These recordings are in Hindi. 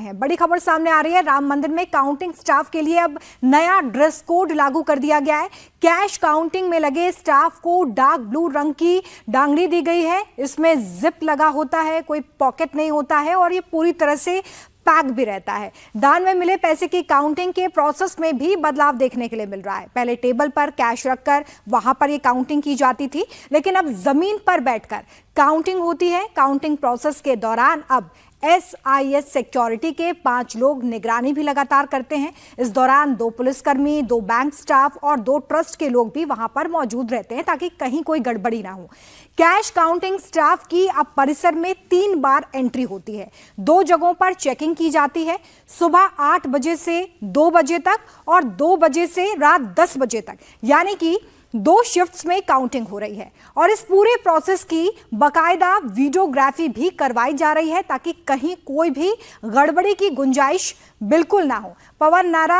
हैं। बड़ी खबर सामने आ रही है, राम मंदिर में काउंटिंग स्टाफ के लिए अब नया ड्रेस कोड लागू कर दिया गया है। कैश काउंटिंग में लगे स्टाफ को डार्क ब्लू रंग की डांगरी दी गई है। इसमें जिप लगा होता है, कोई पॉकेट नहीं होता है और ये पूरी तरह से पैक भी रहता है। दान में मिले पैसे की काउंटिंग के प्रोसेस में भी बदलाव देखने के लिए मिल रहा है। पहले टेबल पर कैश रखकर वहां पर ये काउंटिंग की जाती थी, लेकिन अब जमीन पर बैठकर काउंटिंग होती है। काउंटिंग प्रोसेस के दौरान अब SIS सिक्योरिटी के 5 लोग निगरानी भी लगातार करते हैं। इस दौरान 2 पुलिसकर्मी, 2 बैंक स्टाफ और 2 ट्रस्ट के लोग भी वहां पर मौजूद रहते हैं ताकि कहीं कोई गड़बड़ी ना हो। कैश काउंटिंग स्टाफ की अब परिसर में 3 बार एंट्री होती है। 2 जगहों पर चेकिंग की जाती है, सुबह 8 बजे से 2 बजे तक और 2 बजे से रात 10 बजे तक, यानी कि 2 शिफ्ट्स में काउंटिंग हो रही है। और इस पूरे प्रोसेस की बकायदा वीडियोग्राफी भी करवाई जा रही है ताकि कहीं कोई भी गड़बड़ी की गुंजाइश बिल्कुल ना हो। पवन नारा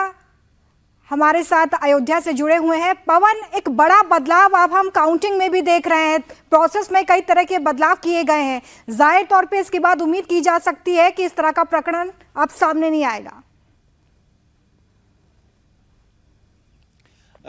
हमारे साथ अयोध्या से जुड़े हुए हैं। पवन, एक बड़ा बदलाव अब हम काउंटिंग में भी देख रहे हैं। प्रोसेस में कई तरह के बदलाव किए गए हैं। जाहिर तौर पे इसके बाद उम्मीद की जा सकती है कि इस तरह का प्रकरण अब सामने नहीं आएगा।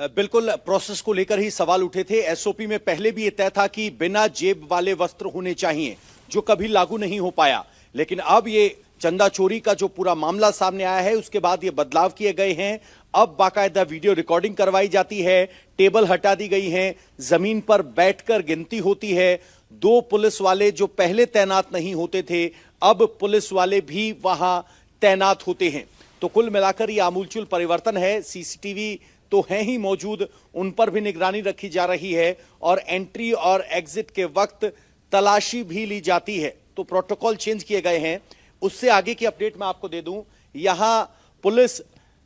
बिल्कुल, प्रोसेस को लेकर ही सवाल उठे थे। SOP में पहले भी ये तय था कि बिना जेब वाले वस्त्र होने चाहिए, जो कभी लागू नहीं हो पाया। लेकिन अब ये चंदा चोरी का जो पूरा मामला सामने आया है, उसके बाद ये बदलाव किए गए हैं। अब बाकायदा वीडियो रिकॉर्डिंग करवाई जाती है, टेबल हटा दी गई है, जमीन पर बैठकर गिनती होती है। 2 पुलिस वाले जो पहले तैनात नहीं होते थे, अब पुलिस वाले भी वहां तैनात होते हैं। तो कुल मिलाकर ये आमूलचूल परिवर्तन है। CCTV तो हैं ही मौजूद, उन पर भी निगरानी रखी जा रही है और एंट्री और एग्जिट के वक्त तलाशी भी ली जाती है। तो प्रोटोकॉल चेंज किए गए हैं। उससे आगे की अपडेट मैं आपको दे दूं, यहां पुलिस,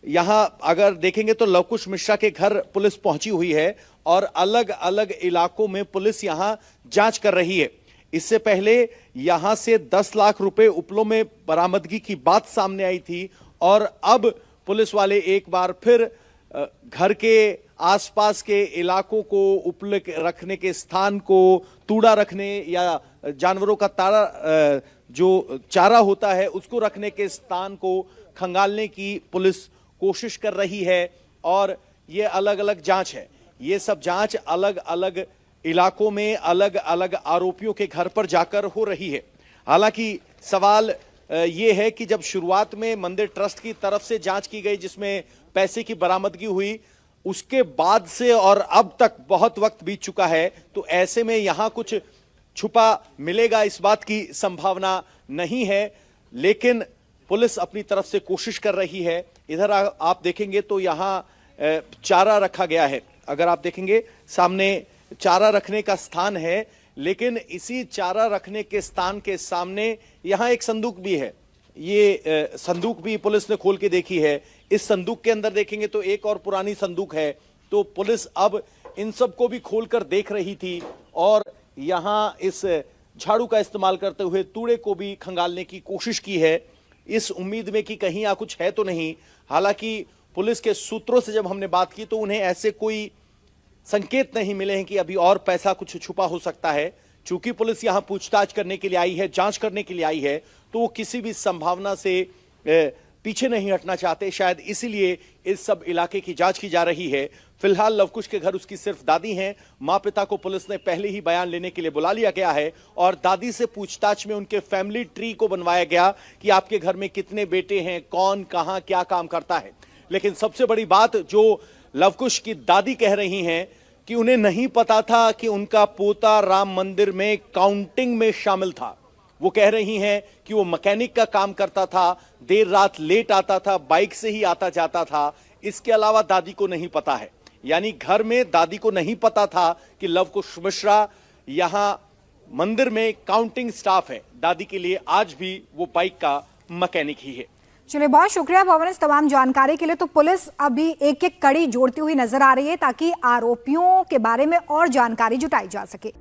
यहां अगर देखेंगे तो लवकुश मिश्रा के घर पुलिस पहुंची हुई है और अलग अलग इलाकों में पुलिस यहां जांच कर रही है। इससे पहले यहां से 10 लाख रुपए उपलों में बरामदगी की बात सामने आई थी और अब पुलिस वाले एक बार फिर घर के आसपास के इलाकों को, उपले रखने के स्थान को, तूड़ा रखने या जानवरों का जो चारा होता है उसको रखने के स्थान को खंगालने की पुलिस कोशिश कर रही है। और ये अलग अलग जांच है। ये सब जांच अलग अलग इलाकों में अलग अलग आरोपियों के घर पर जाकर हो रही है। हालांकि सवाल ये है कि जब शुरुआत में मंदिर ट्रस्ट की तरफ से जांच की गई, जिसमें पैसे की बरामदगी हुई, उसके बाद से और अब तक बहुत वक्त बीत चुका है, तो ऐसे में यहां कुछ छुपा मिलेगा इस बात की संभावना नहीं है। लेकिन पुलिस अपनी तरफ से कोशिश कर रही है। इधर आप देखेंगे तो यहां चारा रखा गया है। अगर आप देखेंगे सामने चारा रखने का स्थान है, लेकिन इसी चारा रखने के स्थान के सामने यहां एक संदूक भी है। ये संदूक भी पुलिस ने खोल के देखी है। इस संदूक के अंदर देखेंगे तो एक और पुरानी संदूक है। तो पुलिस अब इन सब को भी खोलकर देख रही थी और यहां इस झाड़ू का इस्तेमाल करते हुए तूड़े को भी खंगालने की कोशिश की है, इस उम्मीद में कि कहीं यहां कुछ है तो नहीं। हालांकि पुलिस के सूत्रों से जब हमने बात की तो उन्हें ऐसे कोई संकेत नहीं मिले हैं कि अभी और पैसा कुछ छुपा हो सकता है। चूंकि पुलिस यहां पूछताछ करने के लिए आई है, जांच करने के लिए आई है, तो वो किसी भी संभावना से पीछे नहीं हटना चाहते। शायद इसीलिए इस सब इलाके की जांच की जा रही है। फिलहाल लवकुश के घर उसकी सिर्फ दादी हैं। मां पिता को पुलिस ने पहले ही बयान लेने के लिए बुला लिया गया है और दादी से पूछताछ में उनके फैमिली ट्री को बनवाया गया कि आपके घर में कितने बेटे हैं, कौन कहां क्या काम करता है। लेकिन सबसे बड़ी बात जो लवकुश की दादी कह रही हैं कि उन्हें नहीं पता था कि उनका पोता राम मंदिर में काउंटिंग में शामिल था। वो कह रही हैं कि वो मैकेनिक का काम करता था, देर रात लेट आता था, बाइक से ही आता जाता था। इसके अलावा दादी को नहीं पता है। यानी घर में दादी को नहीं पता था कि लवकुश मिश्रा यहां मंदिर में काउंटिंग स्टाफ है। दादी के लिए आज भी वो बाइक का मैकेनिक ही है। चलिए, बहुत शुक्रिया पवन इस तमाम जानकारी के लिए। तो पुलिस अभी एक एक कड़ी जोड़ती हुई नजर आ रही है ताकि आरोपियों के बारे में और जानकारी जुटाई जा सके।